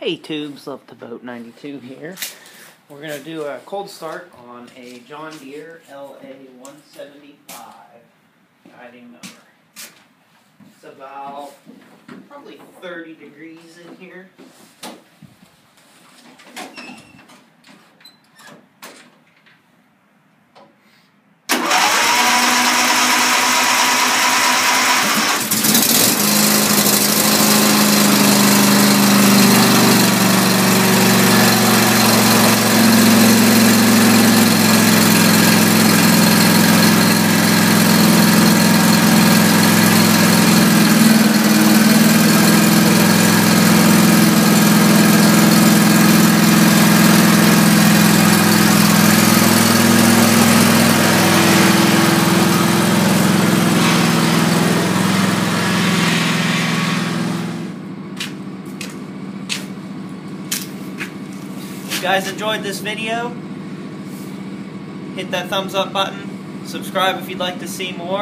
Hey tubes, Love to Boat 92 here. We're going to do a cold start on a John Deere LA-175 guiding mower. It's about probably 30 degrees in here. If you guys enjoyed this video, hit that thumbs up button, subscribe if you'd like to see more.